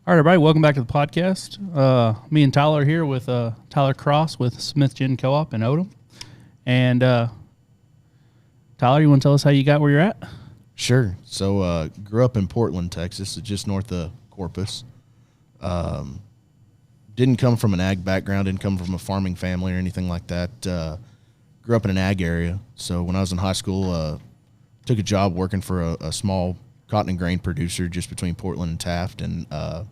All right, everybody, welcome back to the podcast. Me and Tyler are here with Tyler Cross with Smith Gin Co-op in Odom. And Tyler, you want to tell us how you got where you're at? Sure. So grew up in Portland, Texas, just north of Corpus. Didn't come from an ag background, didn't come from a farming family or anything like that. Grew up in an ag area. So when I was in high school, took a job working for a small cotton and grain producer just between Portland and Taft, and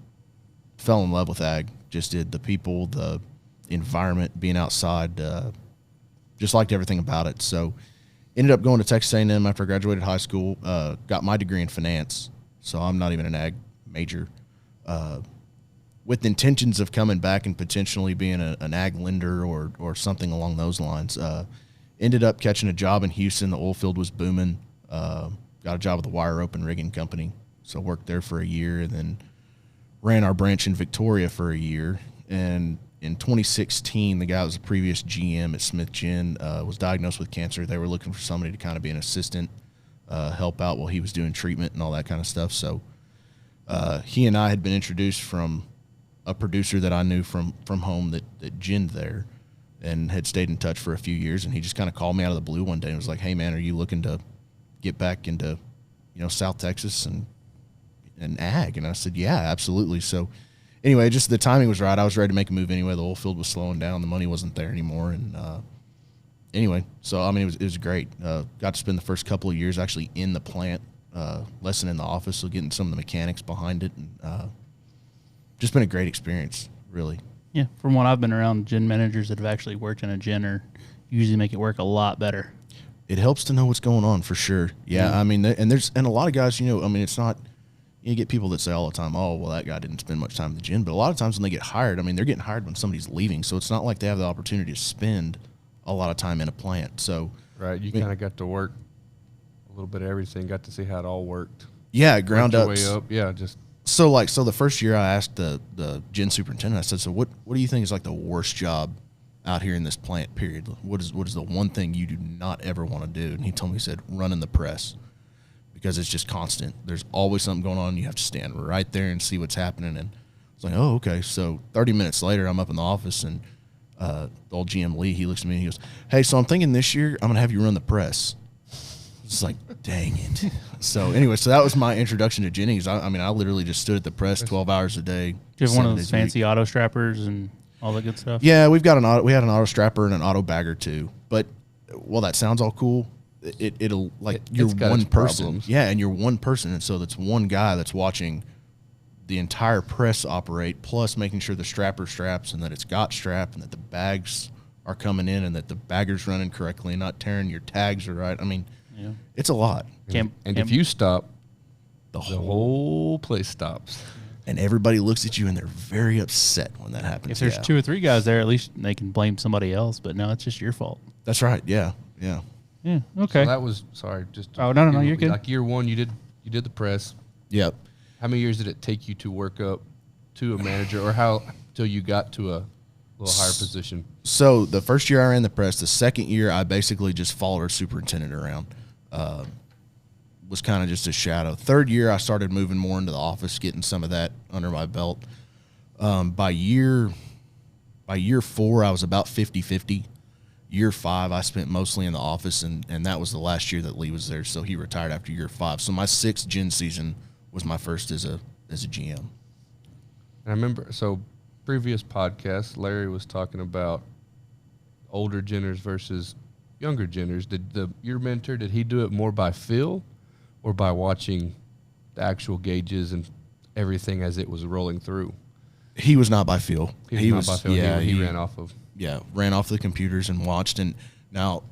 fell in love with ag. Just did the people, the environment, being outside, just liked everything about it. So ended up going to Texas A&M after I graduated high school, got my degree in finance. So I'm not even an ag major, with intentions of coming back and potentially being an ag lender or something along those lines. Ended up catching a job in Houston. The oil field was booming. Got a job with the wire rope and rigging company. So worked there for a year, and then ran our branch in Victoria for a year. And in 2016, the guy that was a previous GM at Smith Gin was diagnosed with cancer. They were looking for somebody to kind of be an assistant, help out while he was doing treatment and all that kind of stuff. So he and I had been introduced from a producer that I knew from home that ginned there, and had stayed in touch for a few years. And he just kind of called me out of the blue one day and was like, "Hey man, are you looking to get back into, South Texas and ag?" And I said, "Yeah, absolutely." So anyway, just the timing was right. I was ready to make a move anyway. The oil field was slowing down. The money wasn't there anymore. And anyway, so I mean, it was great. Got to spend the first couple of years actually in the plant, less than in the office, so getting some of the mechanics behind it. And just been a great experience, really. Yeah, from what I've been around, gin managers that have actually worked in a gin usually make it work a lot better. It helps to know what's going on for sure. Yeah. I mean, and a lot of guys, it's not, you get people that say all the time, "Oh, well, that guy didn't spend much time in the gin." But a lot of times when they get hired, I mean, they're getting hired when somebody's leaving. So it's not like they have the opportunity to spend a lot of time in a plant. So right, you kind of got to work a little bit of everything, got to see how it all worked. Yeah, ground up. Way up. Yeah, just. So the first year I asked the gin superintendent, I said, "So what do you think is like the worst job out here in this plant, period? What is the one thing you do not ever want to do?" And he told me, he said, "Running the press, because it's just constant. There's always something going on. You have to stand right there and see what's happening." And I was like, "Oh, okay." So 30 minutes later, I'm up in the office, and the old GM Lee, he looks at me and he goes, "Hey, so I'm thinking this year I'm going to have you run the press." It's like, dang it. So anyway, so that was my introduction to ginning. I literally just stood at the press 12 hours a day. Do you have one of those fancy auto strappers and all that good stuff? Yeah, we had an auto strapper and an auto bagger too. But while that sounds all cool, it'll like you're one person. Problems. Yeah, and you're one person, and so that's one guy that's watching the entire press operate, plus making sure the strapper straps and that it's got strap and that the bags are coming in and that the bagger's running correctly and not tearing, your tags are right. I mean, yeah. It's a lot. And if you stop, the whole place stops. And everybody looks at you and they're very upset when that happens. If there's 2 or 3 guys there, at least they can blame somebody else. But no, it's just your fault. That's right. Yeah. Yeah. Yeah. Okay. So that was no, you're good. Like year one, you did the press. Yep. How many years did it take you to work up to a manager, or how till you got to a little higher position? So the first year I ran the press, the second year I basically just followed our superintendent around. Was kind of just a shadow. Third year, I started moving more into the office, getting some of that under my belt. By year 4, I was about 50-50. Year 5, I spent mostly in the office, and that was the last year that Lee was there, so he retired after year 5. So my 6th gin season was my first as a GM. And I remember, so previous podcast, Larry was talking about older ginners versus younger ginners. Did your mentor, did he do it more by feel or by watching the actual gauges and everything as it was rolling through? He was not by feel. He was not by feel. Yeah, he ran off of. Yeah, ran off the computers and watched. And now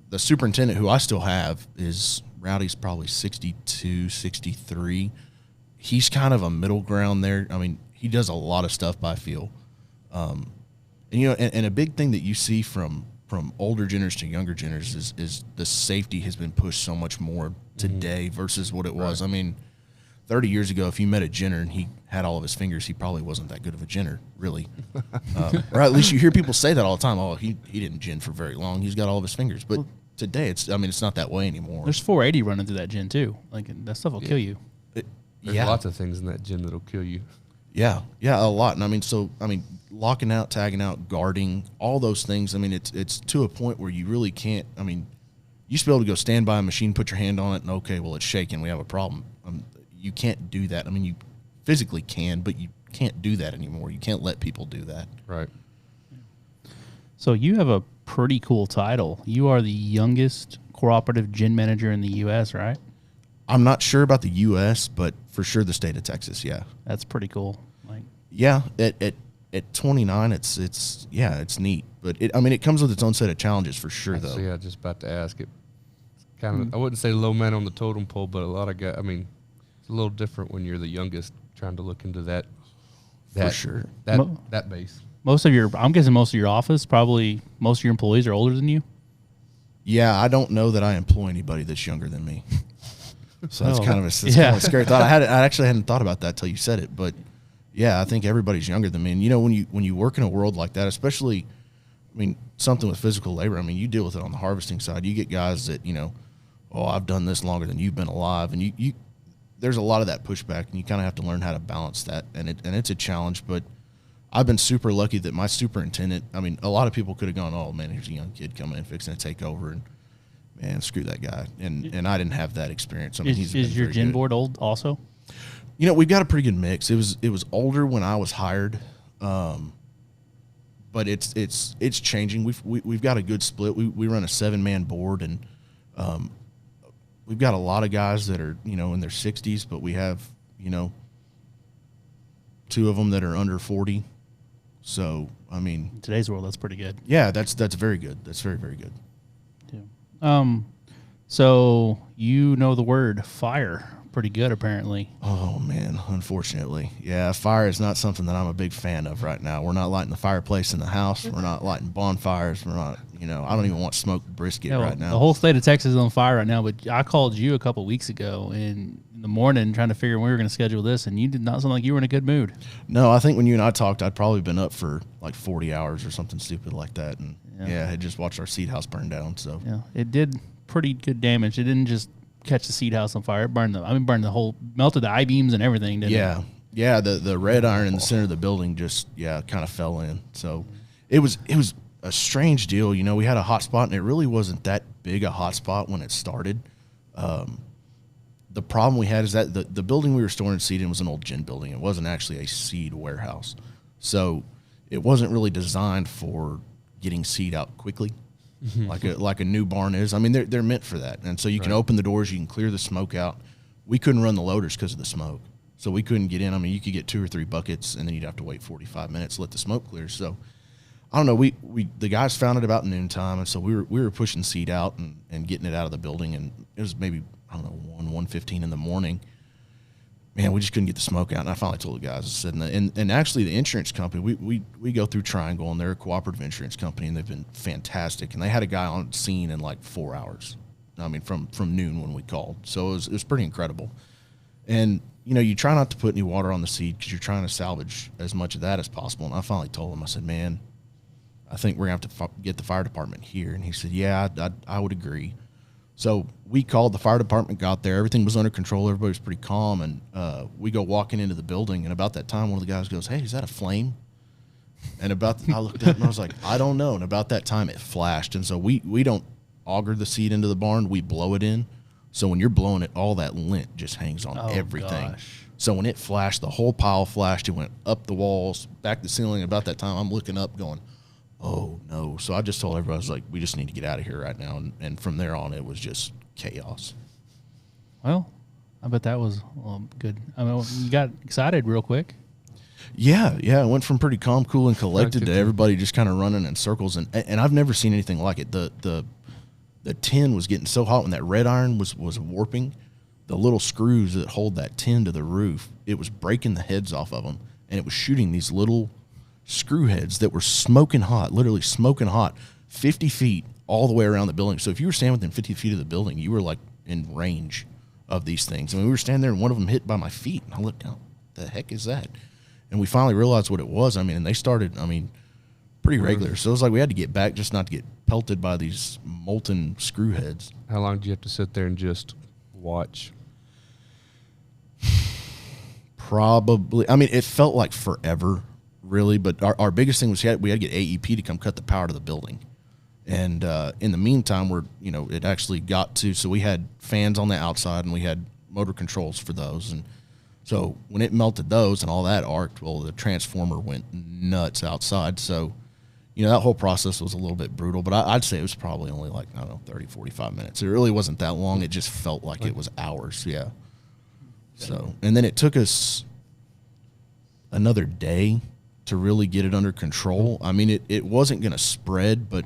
the superintendent, who I still have, is Rowdy's probably 62, 63. He's kind of a middle ground there. I mean, he does a lot of stuff by feel. And a big thing that you see from older ginners to younger ginners is the safety has been pushed so much more today versus what it was. Right. I mean, 30 years ago, if you met a ginner and he had all of his fingers, he probably wasn't that good of a ginner, really. Or at least you hear people say that all the time. "Oh, he didn't gin for very long. He's got all of his fingers." But today, it's not that way anymore. There's 480 running through that gin too. Like, that stuff will kill you. There's lots of things in that gin that'll kill you. Yeah, a lot. And locking out, tagging out, guarding, all those things. I mean, it's to a point where you really can't. I mean, you used to be able to go stand by a machine, put your hand on it, and okay, well, it's shaking. We have a problem. You can't do that. I mean, you physically can, but you can't do that anymore. You can't let people do that. Right. So you have a pretty cool title. You are the youngest cooperative gin manager in the U.S., right? I'm not sure about the U.S., but for sure the state of Texas. Yeah. That's pretty cool. Yeah. At 29, it's neat, but it comes with its own set of challenges for sure, though. So yeah, just about to ask it. Kind of, I wouldn't say low man on the totem pole, but a lot of guys. I mean, it's a little different when you're the youngest, trying to look into that. For sure. That base. I'm guessing most of your office, probably most of your employees are older than you. Yeah, I don't know that I employ anybody that's younger than me. So that's kind of a scary thought. I actually hadn't thought about that till you said it, but yeah, I think everybody's younger than me. And when you work in a world like that, especially, something with physical labor. You deal with it on the harvesting side. You get guys that I've done this longer than you've been alive, and you there's a lot of that pushback, and you kind of have to learn how to balance that, and it's a challenge. But I've been super lucky that my superintendent. A lot of people could have gone, "Oh man, here's a young kid coming in fixing to take over," and man, screw that guy. And I didn't have that experience. Is your gin board old also? We've got a pretty good mix. It was older when I was hired, but it's changing. We've got a good split. We run a 7-man board, and we've got a lot of guys that are in their 60s, but we have 2 of them that are under 40. So in today's world, that's pretty good. Yeah, that's very good. That's very, very good. Yeah. So the word fire pretty good, apparently. Oh man, unfortunately, yeah, fire is not something that I'm a big fan of right now. We're not lighting the fireplace in the house. We're not lighting bonfires. We're not, I don't even want smoked brisket right now. The whole state of Texas is on fire right now. But I called you a couple weeks ago in the morning trying to figure when we were going to schedule this, and you did not sound like you were in a good mood. No, I think when you and I talked, I'd probably been up for like 40 hours or something stupid like that, and I had just watched our seed house burn down. So yeah, it did pretty good damage. It didn't just catch the seed house on fire. It burned melted the I-beams and everything, didn't it? Yeah, the red iron in the center of the building just kind of fell in. So it was a strange deal. We had a hot spot, and it really wasn't that big a hot spot when it started. The problem we had is that the building we were storing seed in was an old gin building. It wasn't actually a seed warehouse. So it wasn't really designed for getting seed out quickly. like a new barn is. They're meant for that. And so you can open the doors, you can clear the smoke out. We couldn't run the loaders because of the smoke. So we couldn't get in. You could get 2 or 3 buckets, and then you'd have to wait 45 minutes to let the smoke clear. So I don't know. The guys found it about noontime, and so we were pushing seed out and getting it out of the building, and it was maybe 1:15 in the morning. Man, we just couldn't get the smoke out, and I finally told the guys. I said, and actually the insurance company, we go through Triangle, and they're a cooperative insurance company, and they've been fantastic. And they had a guy on scene in like 4 hours. From noon when we called, so it was pretty incredible. And you try not to put any water on the seed because you're trying to salvage as much of that as possible. And I finally told him, I said, man, I think we're going to have to get the fire department here. And he said, yeah, I would agree. So we called, the fire department got there. Everything was under control. Everybody was pretty calm. And we go walking into the building. And about that time, one of the guys goes, hey, is that a flame? And I looked up and I was like, I don't know. And about that time, it flashed. And so we don't auger the seed into the barn. We blow it in. So when you're blowing it, all that lint just hangs on everything. Gosh. So when it flashed, the whole pile flashed. It went up the walls, back to the ceiling. About that time, I'm looking up going, oh, no. So I just told everybody, I was like, we just need to get out of here right now. And from there on, it was just chaos. Well, I bet that was good. You got excited real quick. Yeah. It went from pretty calm, cool, and collected to everybody just kind of running in circles. And I've never seen anything like it. The tin was getting so hot when that red iron was warping. The little screws that hold that tin to the roof, it was breaking the heads off of them, and it was shooting these little screw heads that were smoking hot, literally smoking hot, 50 feet all the way around the building. So if you were standing within 50 feet of the building, you were like in range of these things. We were standing there, and one of them hit by my feet, and I looked down, what the heck is that? And we finally realized what it was. And they started, pretty regular. So it was like we had to get back just not to get pelted by these molten screw heads. How long do you have to sit there and just watch? Probably. I mean, it felt like forever, really. But our biggest thing was we had to get AEP to come cut the power to the building. And in the meantime, it actually got to, so we had fans on the outside and we had motor controls for those. And so when it melted those and all that arced, well, the transformer went nuts outside. So, that whole process was a little bit brutal, but I'd say it was probably only like, 30, 45 minutes. It really wasn't that long. It just felt like it was hours. Yeah. So, and then it took us another day to really get it under control. I mean, it wasn't going to spread, but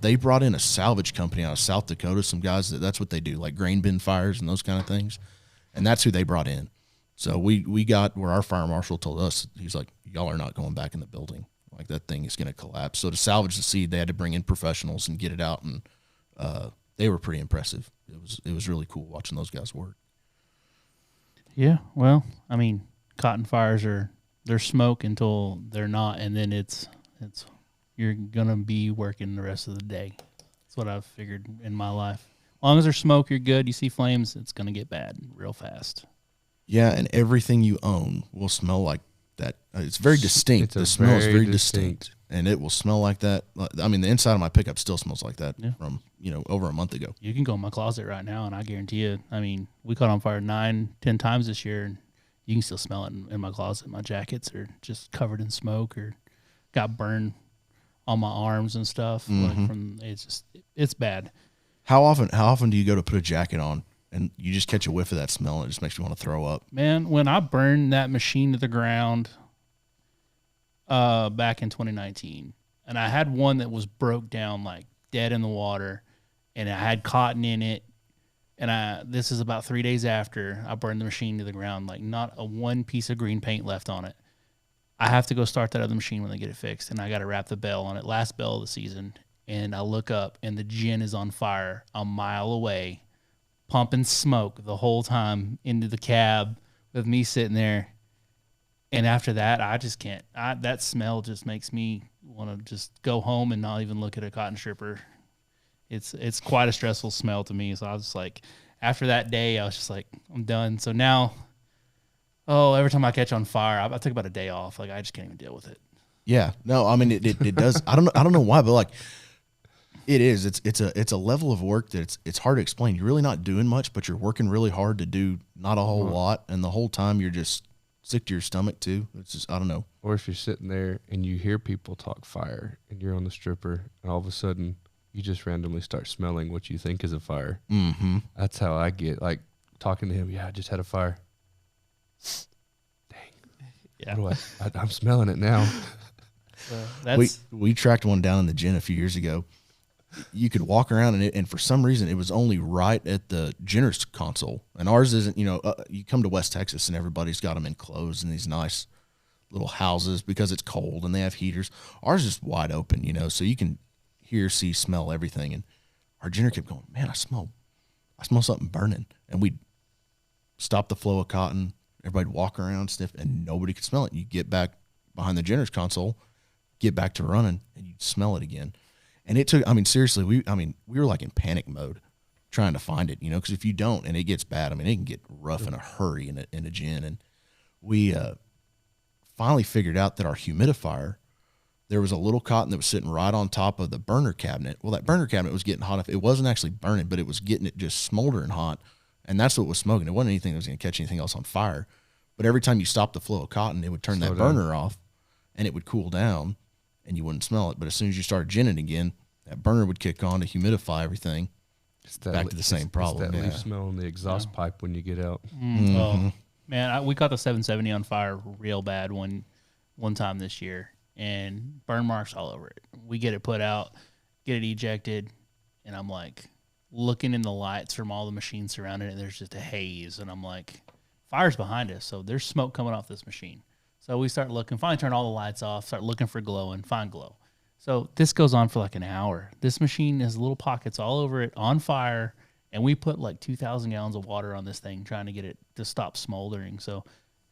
they brought in a salvage company out of South Dakota, some guys that's what they do, like grain bin fires and those kind of things. And that's who they brought in. So we got where our fire marshal told us, he's like, y'all are not going back in the building. Like, that thing is going to collapse. So to salvage the seed, they had to bring in professionals and get it out. And they were pretty impressive. It was really cool watching those guys work. Yeah. Well, I mean, cotton fires they're smoke until they're not. And then you're going to be working the rest of the day. That's what I've figured in my life. As long as there's smoke, you're good. You see flames, it's going to get bad real fast. Yeah, and everything you own will smell like that. It's very distinct. The smell is very distinct, and it will smell like that. I mean, the inside of my pickup still smells like that from, over a month ago. You can go in my closet right now, and I guarantee you, I mean, we caught on fire 9-10 times this year, and you can still smell it in my closet. My jackets are just covered in smoke or got burned on my arms and stuff. Mm-hmm. It's bad. How often do you go to put a jacket on and you just catch a whiff of that smell and it just makes you want to throw up? Man, when I burned that machine to the ground back in 2019, and I had one that was broke down, like dead in the water, and I had cotton in it, and this is about 3 days after I burned the machine to the ground, like not a one piece of green paint left on it. I have to go start that other machine when they get it fixed, and I got to wrap the bell on it, last bell of the season, and I look up, and the gin is on fire a mile away, pumping smoke the whole time into the cab with me sitting there. And after that, I just can't. That smell just makes me want to just go home and not even look at a cotton stripper. It's quite a stressful smell to me. So I was just like, after that day, I was just like, I'm done. So now, every time I catch on fire, I took about a day off. Like, I just can't even deal with it. Yeah, no, I mean it does. I don't know why, but like it is. It's a level of work that it's hard to explain. You're really not doing much, but you're working really hard to do not a whole lot, and the whole time you're just sick to your stomach too. It's just, I don't know. Or if you're sitting there and you hear people talk fire and you're on the stripper and all of a sudden you just randomly start smelling what you think is a fire. Mm-hmm. That's how I get, like, talking to him. Yeah, I just had a fire. Dang. Yeah. I'm smelling it now. We tracked one down in the gin a few years ago. You could walk around in it, and for some reason, it was only right at the ginner's console. And ours isn't, you come to West Texas, and everybody's got them enclosed in these nice little houses because it's cold, and they have heaters. Ours is wide open, so you can hear, see, smell everything. And our ginner kept going, man, I smell something burning. And we'd stop the flow of cotton. Everybody'd walk around, sniff, and nobody could smell it. You get back behind the ginner's console, get back to running, and you'd smell it again. And it took, seriously, we were like in panic mode trying to find it, because if you don't and it gets bad, it can get rough in a hurry in a gin. And we finally figured out that our humidifier, there was a little cotton that was sitting right on top of the burner cabinet. Well, that burner cabinet was getting hot. It wasn't actually burning, but it was getting it just smoldering hot. And that's what was smoking. It wasn't anything that was going to catch anything else on fire. But every time you stopped the flow of cotton, it would turn that burner off and it would cool down and you wouldn't smell it. But as soon as you started ginning again, that burner would kick on to humidify everything. Back to the same problem. It's that leaf smell in the exhaust pipe when you get out. Mm-hmm. Oh, man, we caught the 770 on fire real bad one time this year, and burn marks all over it. We get it put out, get it ejected, and I'm like looking in the lights from all the machines surrounding it, and there's just a haze, and I'm like, fire's behind us, so there's smoke coming off this machine. So we start looking, finally turn all the lights off, start looking for glowing, find glow. So this goes on for like an hour. This machine has little pockets all over it on fire, and we put like 2,000 gallons of water on this thing trying to get it to stop smoldering. So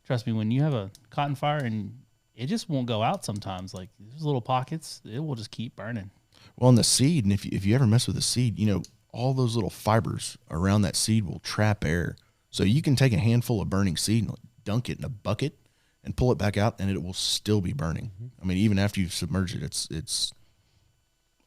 trust me, when you have a cotton fire and it just won't go out sometimes, like there's little pockets, it will just keep burning. Well, and the seed, and if you ever mess with the seed, all those little fibers around that seed will trap air. So you can take a handful of burning seed and dunk it in a bucket and pull it back out, and it will still be burning. I mean, even after you've submerged it, it's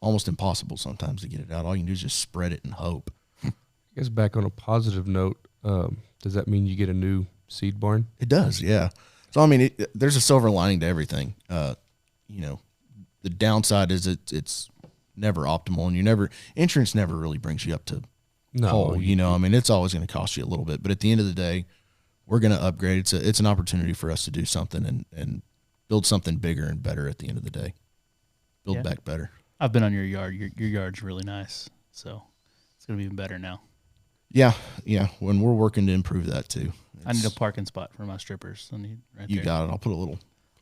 almost impossible sometimes to get it out. All you can do is just spread it and hope. I guess back on a positive note, does that mean you get a new seed barn? It does, yeah. So, I mean, there's a silver lining to everything. You know, the downside is it's never optimal, and insurance never really brings you up to whole. You know, I mean, it's always going to cost you a little bit, but at the end of the day, we're going to upgrade. It's an opportunity for us to do something and build something bigger and better at the end of the day. Build back better. I've been on your yard. Your yard's really nice, so it's going to be even better now. Yeah. When we're working to improve that too. I need a parking spot for my strippers. I need you got it. I'll put a little.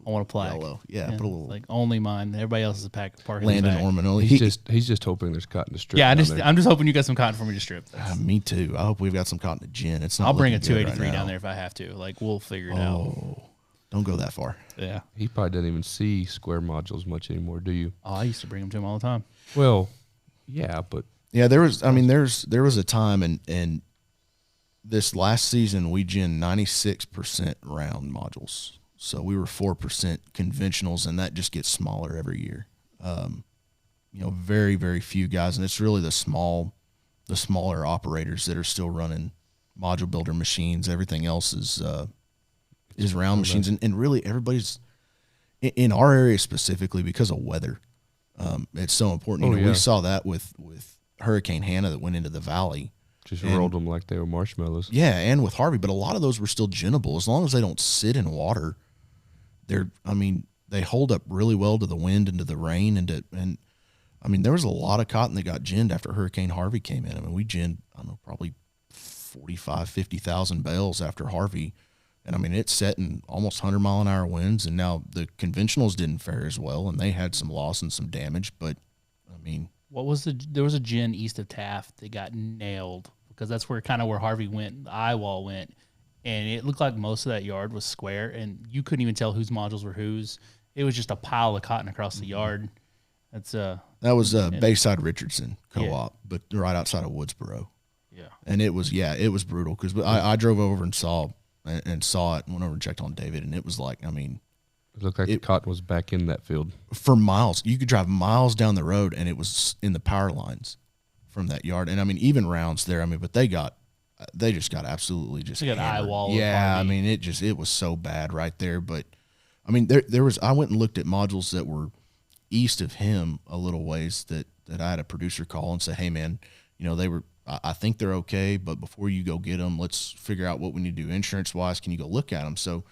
I want a plaque. Yellow. Yeah, put a little. Like only mine. Everybody else is a parking. Landon Orman only. He's just hoping there's cotton to strip. Yeah, I'm just hoping you got some cotton for me to strip. Me too. I hope we've got some cotton to gin. It's not. I'll bring a 283 down there if I have to. Like we'll figure it out. Oh, don't go that far. Yeah. He probably doesn't even see square modules much anymore, do you? Oh, I used to bring them to him all the time. Well, yeah, but yeah, there was a time and this last season we ginned 96% round modules. So we were 4% conventionals, and that just gets smaller every year. You know, very, very few guys, and it's really the smaller operators that are still running module builder machines. Everything else is round machines, and really everybody's in our area specifically because of weather. It's so important. We saw that with Hurricane Hannah that went into the valley. Just rolled them like they were marshmallows. Yeah, and with Harvey, but a lot of those were still ginnable as long as they don't sit in water. They hold up really well to the wind and to the rain and there was a lot of cotton that got ginned after Hurricane Harvey came in. I mean, we ginned, I don't know, probably 45, 50,000 bales after Harvey. And I mean, it set in almost 100-mile-an-hour winds, and now the conventionals didn't fare as well, and they had some loss and some damage. But I mean, there was a gin east of Taft that got nailed because that's where Harvey went, the eye wall went, and it looked like most of that yard was square, and you couldn't even tell whose modules were whose. It was just a pile of cotton across the yard. That was Bayside Richardson Co-op, but right outside of Woodsboro. Yeah, and it was brutal because I drove over and saw it and went over and checked on David, and it was like, I mean, it looked like the cotton was back in that field for miles. You could drive miles down the road, and it was in the power lines from that yard. And I mean, even rounds there. I mean, but they just got absolutely just got eye wall. Yeah, I mean, it was so bad right there. But I mean, there was. I went and looked at modules that were east of him a little ways that I had a producer call and say, hey man, you know, they were. I think they're okay, but before you go get them, let's figure out what we need to do insurance-wise. Can you go look at them? So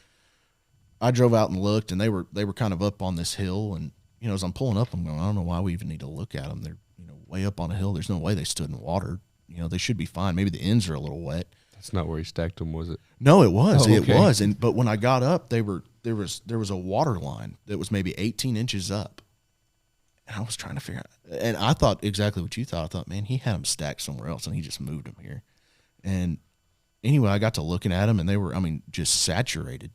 I drove out and looked, and they were kind of up on this hill. And, you know, as I'm pulling up, I'm going, I don't know why we even need to look at them. They're, you know, way up on a hill. There's no way they stood in water. You know, they should be fine. Maybe the ends are a little wet. That's not where he stacked them, was it? No, it was. Oh, okay. It was. But when I got up, there was a water line that was maybe 18 inches up. And I was trying to figure out, and I thought exactly what you thought. I thought, man, he had them stacked somewhere else, and he just moved them here. And anyway, I got to looking at them, and they were, I mean, just saturated.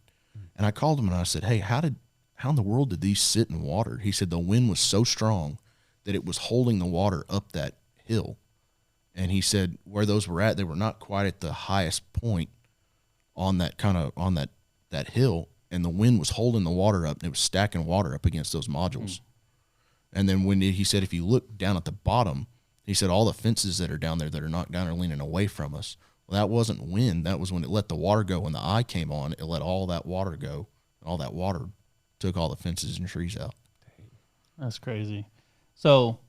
And I called him, and I said, hey, how in the world did these sit in water? He said the wind was so strong that it was holding the water up that hill. And he said where those were at, they were not quite at the highest point on that that hill, and the wind was holding the water up, and it was stacking water up against those modules. And then he said, if you look down at the bottom, he said all the fences that are down there that are knocked down are leaning away from us. Well, that wasn't wind. That was when it let the water go. When the eye came on, it let all that water go. All that water took all the fences and trees out. That's crazy. So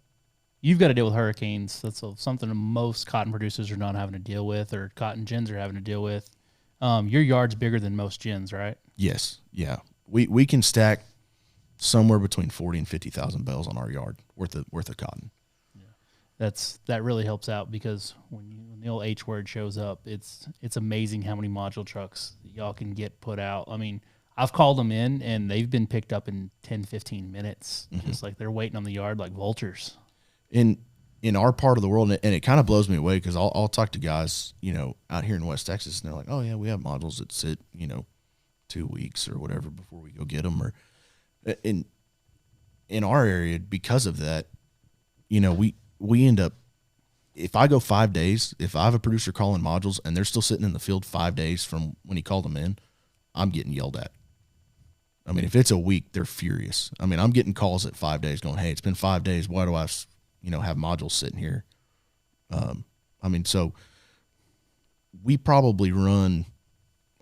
you've got to deal with hurricanes. That's something most cotton producers are not having to deal with, or cotton gins are having to deal with. Your yard's bigger than most gins, right? Yes. Yeah. We can stack somewhere between 40 and 50,000 bales on our yard worth of cotton. Yeah. That really helps out because when the old H word shows up, it's amazing how many module trucks y'all can get put out. I mean, I've called them in and they've been picked up in 10, 15 minutes. Just like they're waiting on the yard like vultures. In our part of the world, and it kind of blows me away because I'll talk to guys, you know, out here in West Texas, and they're like, oh yeah, we have modules that sit, you know, 2 weeks or whatever before we go get them. Or in our area, because of that, you know, we end up, if I go 5 days, if I have a producer calling modules and they're still sitting in the field 5 days from when he called them in, I'm getting yelled at. I mean, if it's a week, they're furious. I mean, I'm getting calls at 5 days going, hey, it's been 5 days. Why do I, have modules sitting here? I mean, so we probably run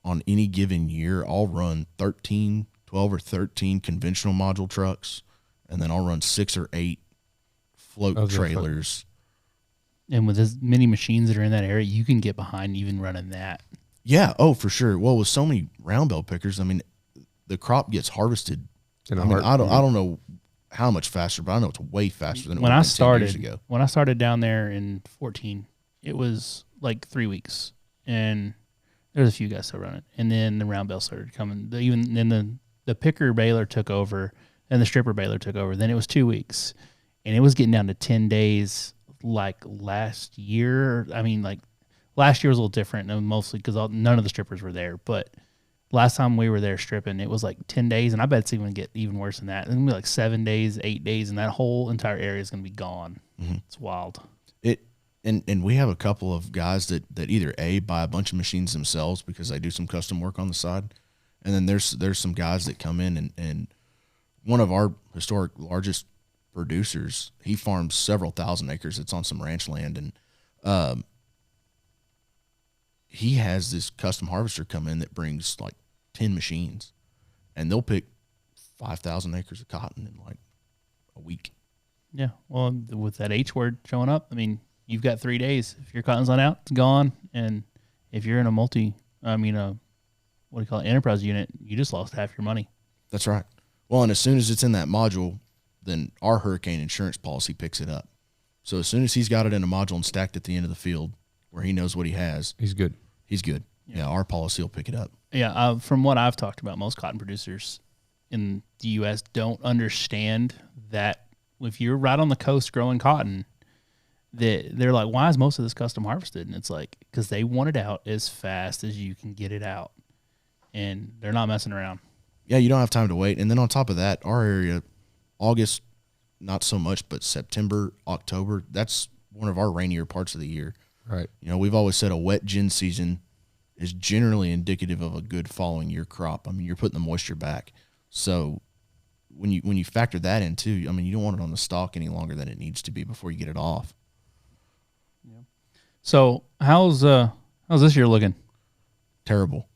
on any given year, I'll run 12 or 13 conventional module trucks, and then I'll run 6 or 8 float trailers. And with as many machines that are in that area, you can get behind even running that. Yeah. Oh, for sure. Well, with so many round bale pickers, I mean, the crop gets harvested. I don't know how much faster, but I know it's way faster than it was 10 years ago. When I started down there in 14, it was like 3 weeks, and there's a few guys still running. And then the round bale started coming. Then the picker baler took over, and the stripper baler took over. Then it was 2 weeks, and it was getting down to 10 days. Like last year, I mean, like last year was a little different, mostly because none of the strippers were there, but. Last time we were there stripping, it was like 10 days, and I bet it's going to get even worse than that. It's going to be like 7 days, 8 days, and that whole entire area is going to be gone. Mm-hmm. It's wild. And we have a couple of guys that either buy a bunch of machines themselves because they do some custom work on the side, and then there's some guys that come in and one of our historic largest producers, he farms several thousand acres. It's on some ranch land, and he has this custom harvester come in that brings like 10 machines, and they'll pick 5,000 acres of cotton in like a week. Yeah. Well, with that H word showing up, I mean, you've got 3 days. If your cotton's not out, it's gone. And if you're in a enterprise unit, you just lost half your money. That's right. Well, and as soon as it's in that module, then our hurricane insurance policy picks it up. So as soon as he's got it in a module and stacked at the end of the field where he knows what he has, he's good. He's good. Yeah, our policy will pick it up. Yeah, from what I've talked about, most cotton producers in the U.S. don't understand that if you're right on the coast growing cotton, that they're like, why is most of this custom harvested? And it's like, because they want it out as fast as you can get it out, and they're not messing around. Yeah, you don't have time to wait. And then on top of that, our area, August, not so much, but September, October, that's one of our rainier parts of the year. Right. We've always said a wet gin season is generally indicative of a good following year crop. I mean, you're putting the moisture back. So when you factor that in too, I mean, you don't want it on the stalk any longer than it needs to be before you get it off. Yeah. So how's this year looking? Terrible.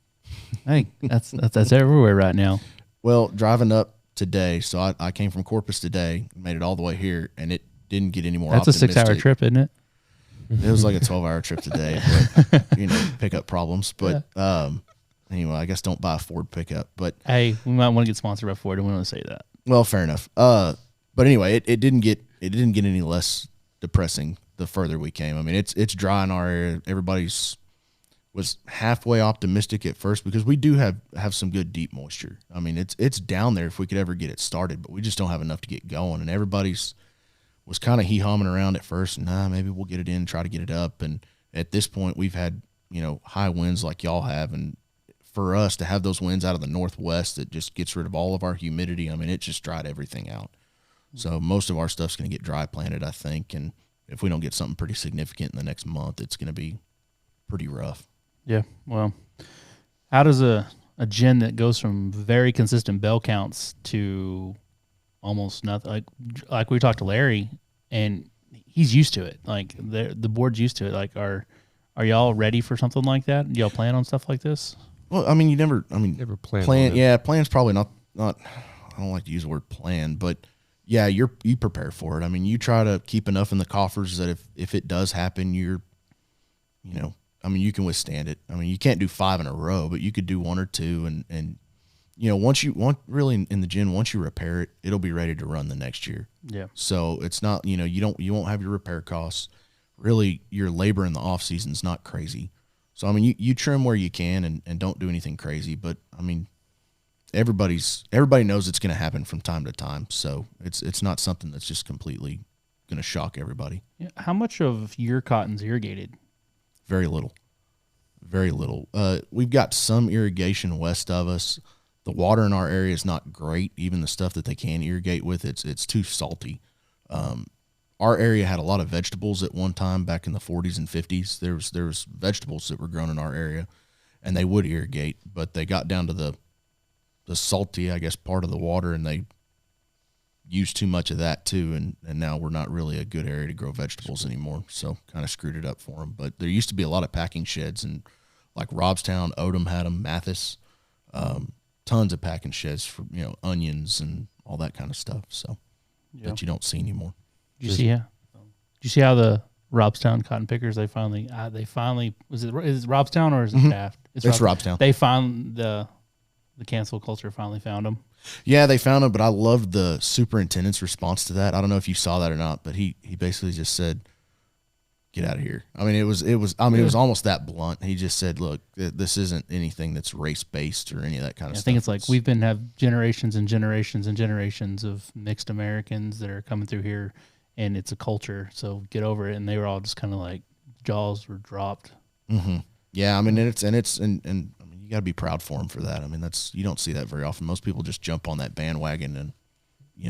Hey, that's everywhere right now. Well, driving up today, so I came from Corpus today, made it all the way here, and it didn't get any more optimistic. That's a 6-hour trip, isn't it? It was like a 12-hour trip today, but, pickup problems. But anyway, I guess don't buy a Ford pickup. But hey, we might want to get sponsored by Ford. I don't want to say that. Well, fair enough. But anyway, it didn't get any less depressing the further we came. I mean, it's dry in our area. Everybody's was halfway optimistic at first because we do have some good deep moisture. I mean, it's down there if we could ever get it started, but we just don't have enough to get going. And everybody's was kind of hee-hawing around at first. Maybe we'll get it in, try to get it up. And at this point, we've had, high winds like y'all have. And for us to have those winds out of the northwest that just gets rid of all of our humidity, I mean, it just dried everything out. So most of our stuff's going to get dry planted, I think. And if we don't get something pretty significant in the next month, it's going to be pretty rough. Yeah. Well, how does a gin that goes from very consistent bell counts to almost nothing, like we talked to Larry, and he's used to it. Like the board's used to it. Like, are y'all ready for something like that? Do y'all plan on stuff like this? Well, I mean, never plan. Yeah, plan's probably not. I don't like to use the word plan, but yeah, you prepare for it. I mean, you try to keep enough in the coffers that if it does happen, you can withstand it. I mean, you can't do 5 in a row, but you could do 1 or 2, and once you in the gin, once you repair it, it'll be ready to run the next year. Yeah. So it's not, you won't have your repair costs. Really, your labor in the off season is not crazy. So, I mean, you trim where you can and don't do anything crazy, but I mean, everybody knows it's going to happen from time to time. So it's not something that's just completely going to shock everybody. Yeah. How much of your cotton's irrigated? Very little. Very little. We've got some irrigation west of us. The water in our area is not great. Even the stuff that they can irrigate with, it's too salty. Our area had a lot of vegetables at one time back in the 40s and 50s. There was vegetables that were grown in our area, and they would irrigate, but they got down to the salty, I guess, part of the water, and they used too much of that too, and now we're not really a good area to grow vegetables anymore, so kind of screwed it up for them. But there used to be a lot of packing sheds, and like Robstown, Odom had them, Mathis, tons of packing sheds for, onions and all that kind of stuff, so that you don't see anymore. Did you see how the Robstown cotton pickers, they finally is it Robstown or is it Taft? It's Robstown. They found the cancel culture finally found them. Yeah, they found him, but I loved the superintendent's response to that. I don't know if you saw that or not, but he basically just said, "Get out of here." I mean, it was almost that blunt. He just said, "Look, this isn't anything that's race based or any of that kind of stuff." I think it's like we've been have generations and generations and generations of mixed Americans that are coming through here, and it's a culture. So get over it. And they were all just kind of like jaws were dropped. Mm-hmm. Yeah, I mean, and you got to be proud for him for that. I mean, you don't see that very often. Most people just jump on that bandwagon and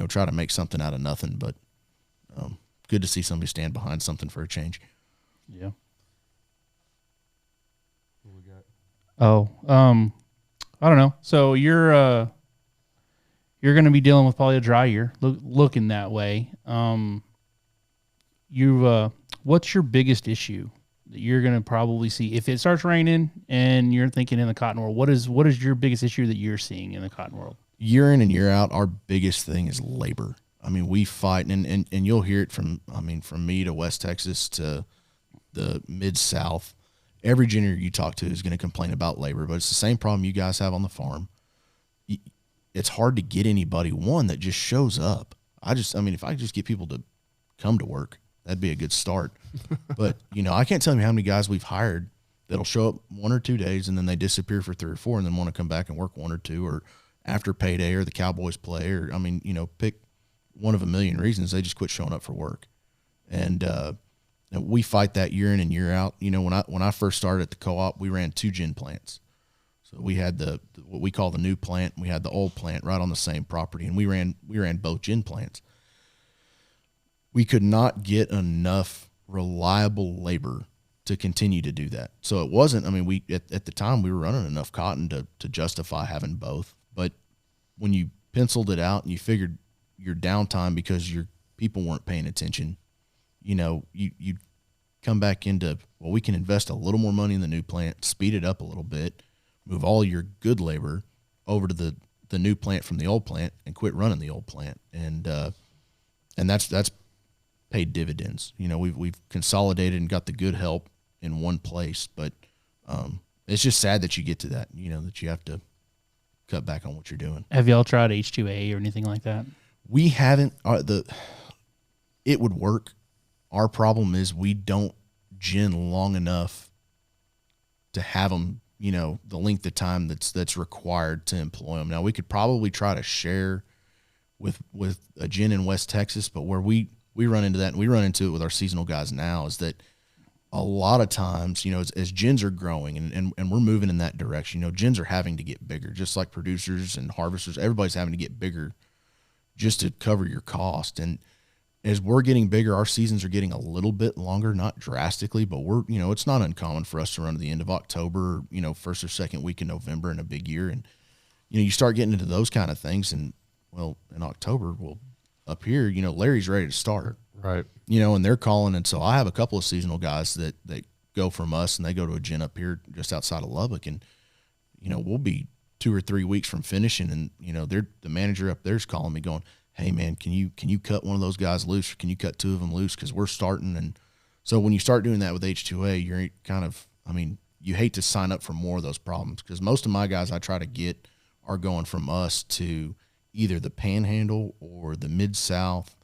try to make something out of nothing. But good to see somebody stand behind something for a change. Yeah. What we got? Oh, I don't know. So you're going to be dealing with probably a dry year, looking that way. What's your biggest issue that you're going to probably see if it starts raining and you're thinking in the cotton world? What is your biggest issue that you're seeing in the cotton world? Year in and year out, our biggest thing is labor. I mean, we fight, and you'll hear it from me to West Texas to the Mid-South. Every ginner you talk to is going to complain about labor, but it's the same problem you guys have on the farm. It's hard to get anybody, one, that just shows up. If I just get people to come to work, that'd be a good start. But, I can't tell you how many guys we've hired that'll show up 1 or 2 days and then they disappear for 3 or 4 and then want to come back and work 1 or 2 or after payday or the Cowboys play or, pick one of a million reasons. They just quit showing up for work. And we fight that year in and year out. When I first started at the co-op, we ran 2 gin plants. So we had what we call the new plant. And we had the old plant right on the same property, and we ran both gin plants. We could not get enough reliable labor to continue to do that. So it wasn't. We at the time we were running enough cotton to justify having both. But when you penciled it out and you figured your downtime because your people weren't paying attention, you come back into, well, we can invest a little more money in the new plant, speed it up a little bit, move all your good labor over to the new plant from the old plant and quit running the old plant. And that's paid dividends. We've consolidated and got the good help in one place, but it's just sad that you get to that, that you have to cut back on what you're doing. Have y'all tried H2A or anything like that? We haven't. It would work. Our problem is we don't gin long enough to have them, the length of time that's required to employ them. Now, we could probably try to share with a gin in West Texas, but where we run into that, and we run into it with our seasonal guys now, is that a lot of times, as gins are growing and we're moving in that direction, gins are having to get bigger, just like producers and harvesters. Everybody's having to get bigger just to cover your cost. And as we're getting bigger, our seasons are getting a little bit longer, not drastically, but it's not uncommon for us to run to the end of October, first or second week in November in a big year. And, you start getting into those kind of things. And, well, in October, up here, Larry's ready to start. Right. And they're calling. And so I have a couple of seasonal guys that go from us and they go to a gin up here just outside of Lubbock. And, we'll be 2 or 3 weeks from finishing. And, the manager up there's calling me going, hey man, can you cut one of those guys loose? Or can you cut 2 of them loose? Cause we're starting. And so when you start doing that with H2A, you're kind of, you hate to sign up for more of those problems. Cause most of my guys I try to get are going from us to either the Panhandle or the Mid-South.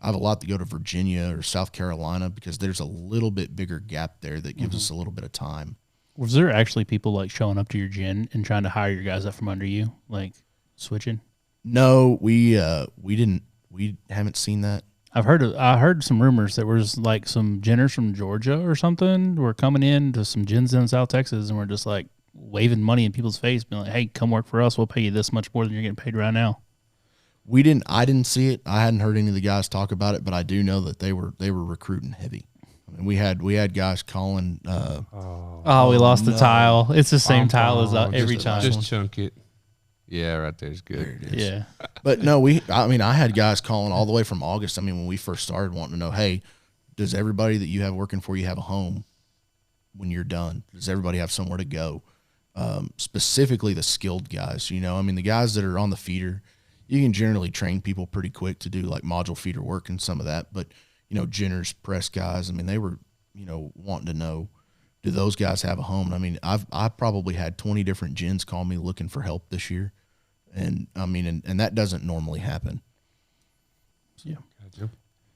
I have a lot to go to Virginia or South Carolina because there's a little bit bigger gap there that gives us a little bit of time. Was there actually people like showing up to your gin and trying to hire your guys up from under you, like switching? No, we didn't. We haven't seen that. I heard some rumors that was like some ginners from Georgia or something were coming in to some gins in South Texas and were just like waving money in people's face, being like, hey, come work for us. We'll pay you this much more than you're getting paid right now. I didn't see it. I hadn't heard any of the guys talk about it, but I do know that they were recruiting heavy. I mean, we had guys calling. We lost the tile. It's the same tile as every time. Just chunk it. Yeah, right there's good. There it is. Yeah. But no, I had guys calling all the way from August. I mean, when we first started, wanting to know, hey, does everybody that you have working for you have a home when you're done? Does everybody have somewhere to go? Specifically the skilled guys, I mean, the guys that are on the feeder, you can generally train people pretty quick to do like module feeder work and some of that. But, ginners, press guys, I mean, they were, wanting to know, do those guys have a home? I mean, I've probably had 20 different gins call me looking for help this year. And I mean, and that doesn't normally happen. Yeah.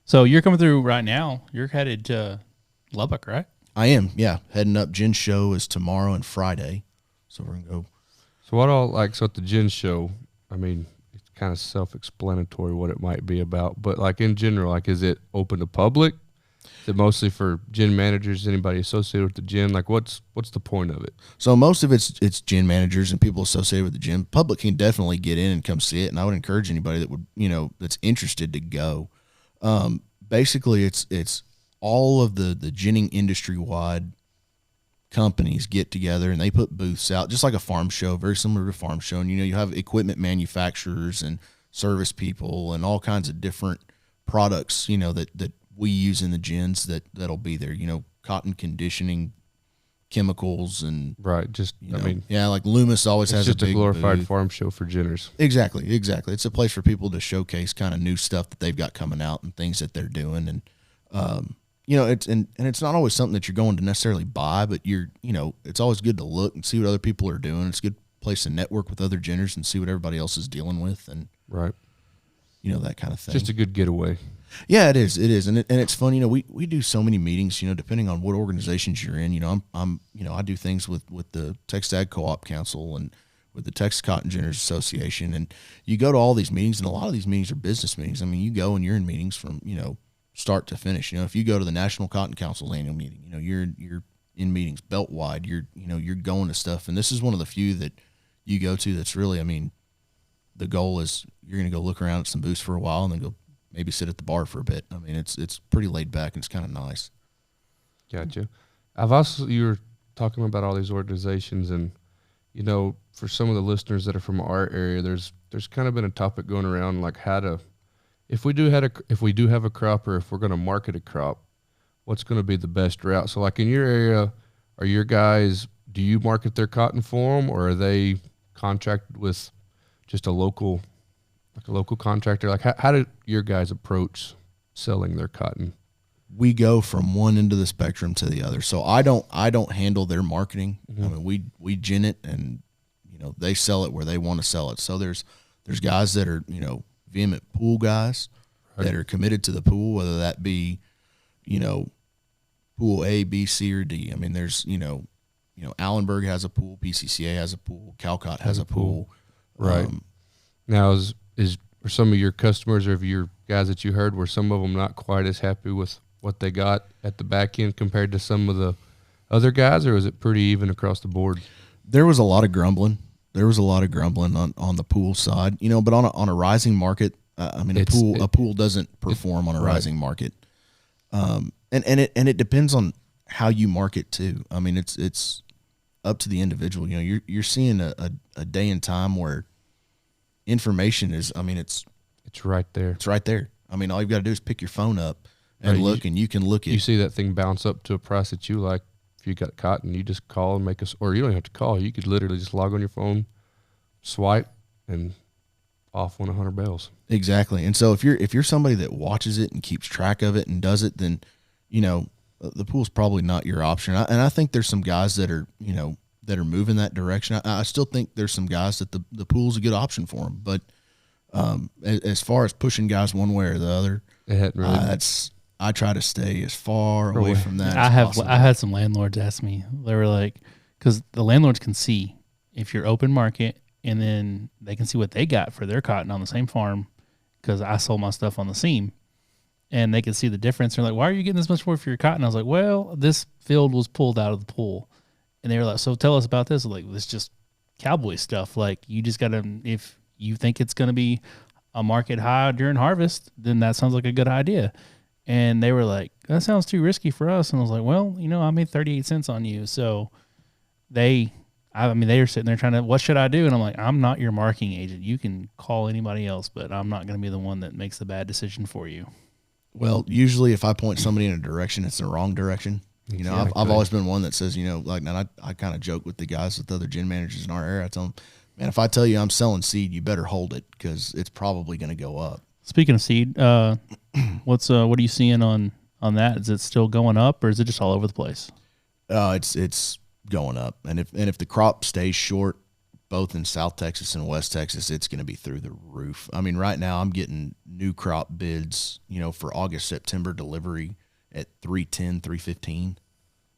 So you're coming through right now. You're headed to Lubbock, right? I am. Yeah. Heading up. Gin show is tomorrow and Friday. So we're going to go. So what all, so at the gin show, I mean, it's kind of self-explanatory what it might be about, but like in general, like, is it open to public? Is it mostly for gin managers, anybody associated with the gin? Like, what's the point of it? So most of it's gin managers and people associated with the gin. Public can definitely get in and come see it, and I would encourage anybody that would, that's interested to go. Basically, it's all of the ginning industry-wide companies get together and they put booths out, just like a farm show, very similar to a farm show. And, you have equipment manufacturers and service people and all kinds of different products, that we use in the gins that'll be there, cotton conditioning chemicals and right. Just, like Loomis always has just a big glorified booth. Farm show for ginners. Exactly. It's a place for people to showcase kind of new stuff that they've got coming out and things that they're doing. And, it's, and it's not always something that you're going to necessarily buy, but it's always good to look and see what other people are doing. It's a good place to network with other ginners and see what everybody else is dealing with. And, right. That kind of thing. Just a good getaway. Yeah, it is. And it's fun. We do so many meetings, depending on what organizations you're in. I do things with the Texas Ag Co-op Council and with the Texas Cotton Ginners Association. And you go to all these meetings, and a lot of these meetings are business meetings. I mean, you go and you're in meetings from, start to finish. If you go to the National Cotton Council's annual meeting, you're in meetings belt wide. You're going to stuff. And this is one of the few that you go to that's really, the goal is you're going to go look around at some booths for a while and then go maybe sit at the bar for a bit. I mean, it's pretty laid back and it's kind of nice. Gotcha. You were talking about all these organizations, and for some of the listeners that are from our area, there's kind of been a topic going around like how to, if we do have a crop, or if we're going to market a crop, what's going to be the best route? So like in your area, are your guys, do you market their cotton for them, or are they contracted with just a local contractor? Like how do your guys approach selling their cotton? We go from one end of the spectrum to the other. So I don't handle their marketing. Mm-hmm. I mean, we gin it, and they sell it where they want to sell it. So there's guys that are vehement pool guys that are committed to the pool, whether that be pool A, B, C, or D. I mean, there's Allenberg has a pool, PCCA has a pool, Calcott has a pool. Right. Now are some of your customers, or of your guys that you heard, were some of them not quite as happy with what they got at the back end compared to some of the other guys, or was it pretty even across the board? There was a lot of grumbling. On the pool side, but on a rising market, a pool doesn't perform on a rising market. And it depends on how you market too. I mean, it's up to the individual. You're seeing a day and time where information is, it's right there. It's right there. I mean, all you've got to do is pick your phone up and look, and you can look at. You see that thing bounce up to a price that you like. If you got cotton, you just call and make us, or you don't have to call. You could literally just log on your phone, swipe, and off 100 bells. Exactly. And so if you're somebody that watches it and keeps track of it and does it, then the pool's probably not your option. And I think there's some guys that are moving that direction. I still think there's some guys that the pool's a good option for them. But as far as pushing guys one way or the other, it hadn't really. I try to stay as far away from that. I had some landlords ask me. They were like, because the landlords can see if you're open market, and then they can see what they got for their cotton on the same farm, because I sold my stuff on the seam, and they can see the difference. They're like, "Why are you getting this much more for your cotton?" I was like, "Well, this field was pulled out of the pool," and they were like, "So tell us about this." Like, it's just cowboy stuff. Like, you just gotta, if you think it's gonna be a market high during harvest, then that sounds like a good idea. And they were like, that sounds too risky for us. And I was like, well, I made 38 cents on you. So they were sitting there trying to, what should I do? And I'm like, I'm not your marketing agent. You can call anybody else, but I'm not going to be the one that makes the bad decision for you. Well, usually if I point somebody in a direction, it's the wrong direction. Exactly. I've always been one that says, like, now I kind of joke with the guys, with the other gin managers in our area. I tell them, man, if I tell you I'm selling seed, you better hold it because it's probably going to go up. Speaking of seed, what are you seeing on that? Is it still going up or is it just all over the place? It's going up, and if the crop stays short, both in South Texas and West Texas, it's going to be through the roof. I mean, right now I'm getting new crop bids, for August, September delivery at $310, $315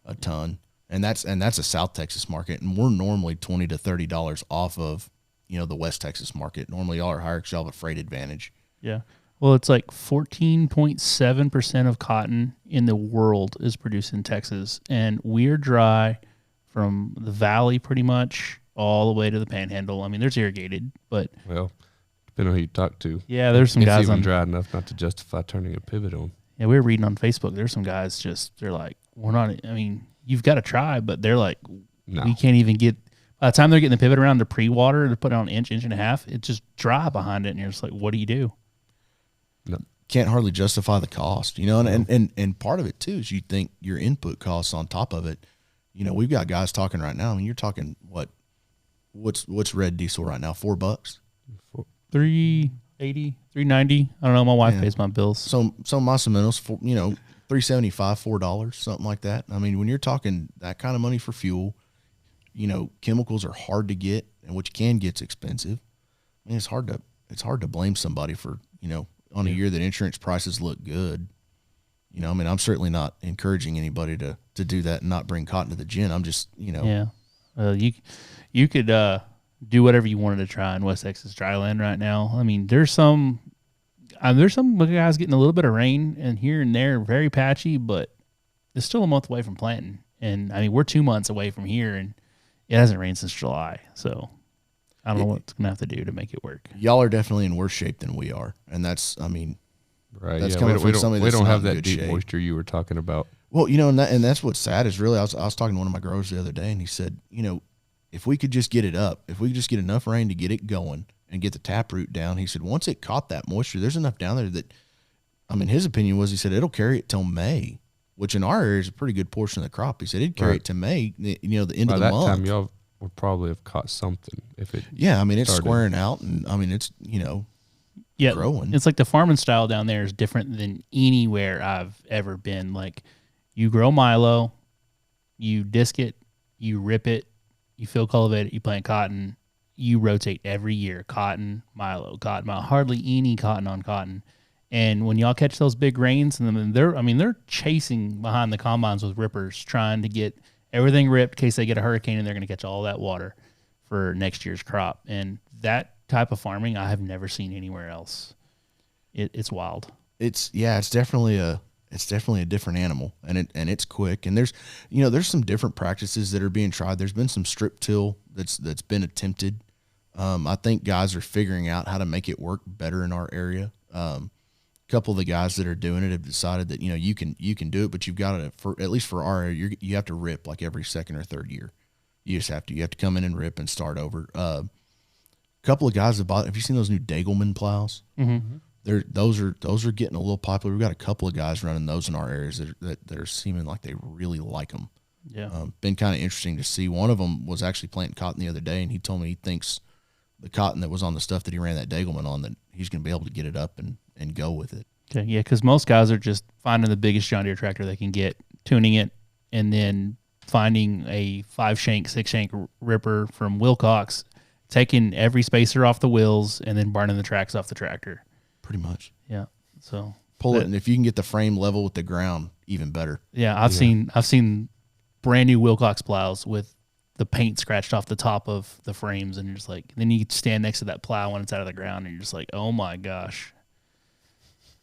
a ton, and that's a South Texas market, and we're normally $20 to $30 off of the West Texas market. Normally, y'all are higher because y'all have a freight advantage. Yeah. Well, it's like 14.7% of cotton in the world is produced in Texas, and we're dry from the valley pretty much all the way to the panhandle. I mean, there's irrigated, but well, depending on who you talk to. Yeah, there's some it's guys even dry enough not to justify turning a pivot on. Yeah, we were reading on Facebook. There's some guys they're like, we're not. I mean, you've got to try, but they're like, no. We can't even get. By the time they're getting the pivot around to pre-water to put it on inch and a half, it's just dry behind it, and you're just like, what do you do? No. Can't hardly justify the cost, and part of it too is you think your input costs on top of it. We've got guys talking right now. I mean, you're talking what's red diesel right now? $4, $3.80, $3.90. I don't know. My wife pays my bills. So Massimo's for $3.75, $4, something like that. I mean, when you're talking that kind of money for fuel, chemicals are hard to get, and what you can get's expensive. I mean, it's hard to blame somebody for on a year that insurance prices look good. I mean, I'm certainly not encouraging anybody to do that and not bring cotton to the gin. I'm just, Yeah. You could do whatever you wanted to try in West Texas dryland right now. I mean, there's some guys getting a little bit of rain and here and there, very patchy, but it's still a month away from planting. And I mean, we're 2 months away from here, and it hasn't rained since July. So I don't know what it's going to have to do to make it work. Y'all are definitely in worse shape than we are. And that's, I mean, right. That's Yeah, coming from somebody that's we don't not have in that good deep shape. moisture you were talking about. Well, and that's what's sad is really, I was talking to one of my growers the other day, and he said, if we could just get it up, if we could just get enough rain to get it going and get the taproot down, he said, once it caught that moisture, there's enough down there that, I mean, his opinion was, he said, it'll carry it till May, which in our area is a pretty good portion of the crop. He said it'd carry it to May, the end of the month. By that time, y'all would probably have caught something if it. Yeah, I mean, it's squaring out, and I mean, it's growing. It's like the farming style down there is different than anywhere I've ever been. Like, you grow milo, you disc it, you rip it, you field cultivate it, you plant cotton, you rotate every year. Cotton, milo, hardly any cotton on cotton. And when y'all catch those big rains, and they're chasing behind the combines with rippers, trying to get everything ripped in case they get a hurricane and they're going to catch all that water for next year's crop. And that type of farming I have never seen anywhere else. It's wild. It's definitely a different animal, and it's quick. And there's some different practices that are being tried. There's been some strip till that's been attempted. I think guys are figuring out how to make it work better in our area. A couple of the guys that are doing it have decided that you can do it, but you've got to, for at least for our area, you have to rip like every second or third year. You just have to come in and rip and start over. A couple of guys have you seen those new Dagelman plows? Mm-hmm. Those are getting a little popular. We've got a couple of guys running those in our areas that are seeming like they really like them. Yeah, been kind of interesting to see. One of them was actually planting cotton the other day, and he told me he thinks the cotton that was on the stuff that he ran that Dagelman on, that he's going to be able to get it up and go with it. Okay, yeah, because most guys are just finding the biggest John Deere tractor they can get, tuning it, and then finding a 5-shank, 6-shank ripper from Wilcox, taking every spacer off the wheels, and then burning the tracks off the tractor. Pretty much. Yeah. So pull it, and if you can get the frame level with the ground, even better. Yeah, I've seen brand new Wilcox plows with the paint scratched off the top of the frames, and you're just like, then you stand next to that plow when it's out of the ground, and you're just like, oh my gosh.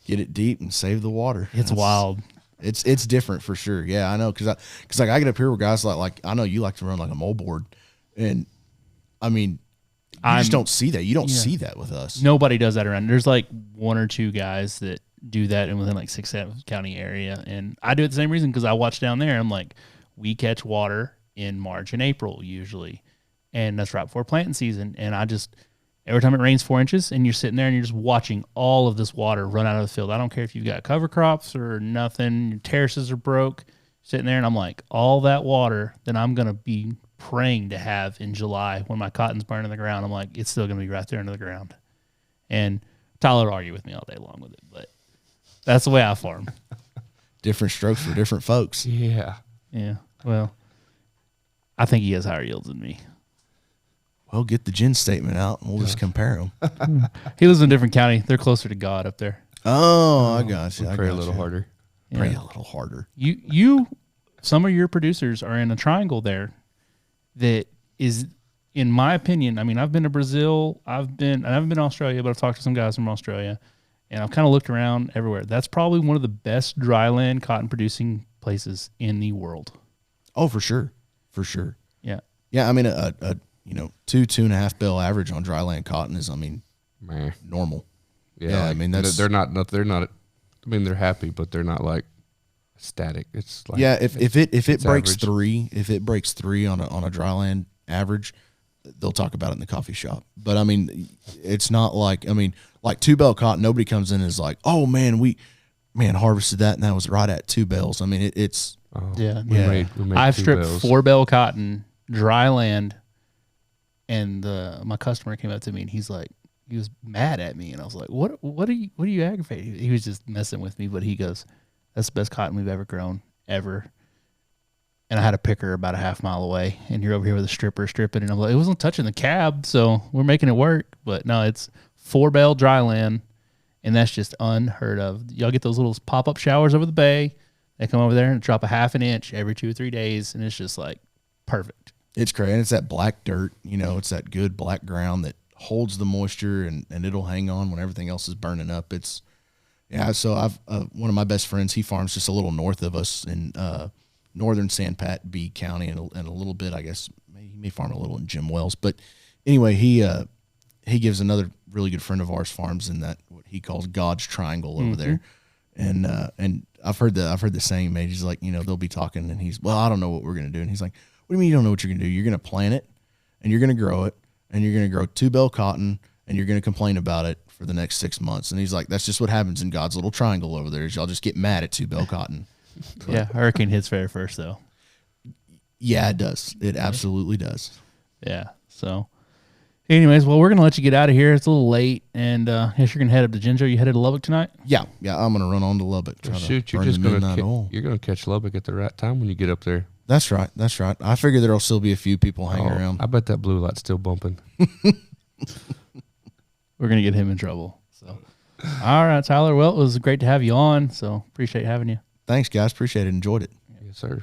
Get it deep and save the water. It's wild. It's different for sure. Yeah, I know, because I get up here with guys like I know you like to run like a moldboard, and I mean, you just don't see that. You don't see that with us. Nobody does that around. There's like one or two guys that do that in within like 6-7 county area. And I do it the same reason because I watch down there. I'm like, we catch water in March and April usually. And that's right before planting season. And I just, every time it rains 4 inches and you're sitting there and you're just watching all of this water run out of the field. I don't care if you've got cover crops or nothing, your terraces are broke, sitting there and I'm like, all that water that I'm going to be praying to have in July when my cotton's burning the ground, I'm like, it's still going to be right there under the ground. And Tyler will argue with me all day long with it, but that's the way I farm. Different strokes for different folks. Yeah. Yeah. Well, I think he has higher yields than me. Well, get the gin statement out and we'll just compare them. He lives in a different county. They're closer to God up there. Oh, I got you. We'll pray a little harder. Yeah. Pray a little harder. You, some of your producers are in a triangle there that is, in my opinion, I mean, I've been to Brazil, I haven't been to Australia, but I've talked to some guys from Australia, and I've kind of looked around everywhere. That's probably one of the best dryland cotton producing places in the world. Oh, for sure. For sure. Yeah. Yeah, I mean, a 2.5 bale average on dryland cotton is, I mean, normal. Yeah, I mean, that's they're not. I mean, they're happy, but they're not like static. It's like if it breaks average. 3, if it breaks 3 on a dryland average, they'll talk about it in the coffee shop. But I mean, it's not like, I mean, like 2 bale cotton. Nobody comes in and is like, oh man, we harvested that and that was right at 2 bales. I mean, it's Yeah. We made I've 2 stripped bales. 4 bale cotton dryland, and my customer came up to me and he was mad at me, and I was like, what are you aggravated? He was just messing with me, but he goes, that's the best cotton we've ever grown, ever. And I had a picker about a half mile away, and you're over here with a stripper stripping, and I'm like, it wasn't touching the cab, so we're making it work. But no, it's 4 bale dryland, and that's just unheard of. Y'all get those little pop-up showers over the bay. They come over there and drop a half an inch every 2 or 3 days, and it's just like perfect. It's great. And it's that black dirt, it's that good black ground that holds the moisture and it'll hang on when everything else is burning up. So I've one of my best friends, he farms just a little north of us in northern San Pat B County and a little bit, I guess, he may farm a little in Jim Wells. But anyway, he gives another really good friend of ours farms in that what he calls God's Triangle over there. And I've heard the saying made. He's like, they'll be talking and he's, well, I don't know what we're going to do. And he's like, what do you mean you don't know what you're going to do? You're going to plant it and you're going to grow it and you're going to grow 2 bale cotton and you're going to complain about it for the next 6 months. And he's like, that's just what happens in God's little triangle over there is y'all just get mad at 2 bale cotton. Yeah. Hurricane hits fair first though. Yeah, it does. It absolutely does. Yeah. So anyways, well, we're going to let you get out of here. It's a little late, and I guess you're going to head up to Jinjo. You headed to Lubbock tonight? Yeah, I'm going to run on to Lubbock. Well, shoot, you're just going to catch Lubbock at the right time when you get up there. That's right. I figure there'll still be a few people hanging around. I bet that blue light's still bumping. We're going to get him in trouble. So, all right, Tyler. Well, it was great to have you on, so appreciate having you. Thanks, guys. Appreciate it. Enjoyed it. Yes, sir.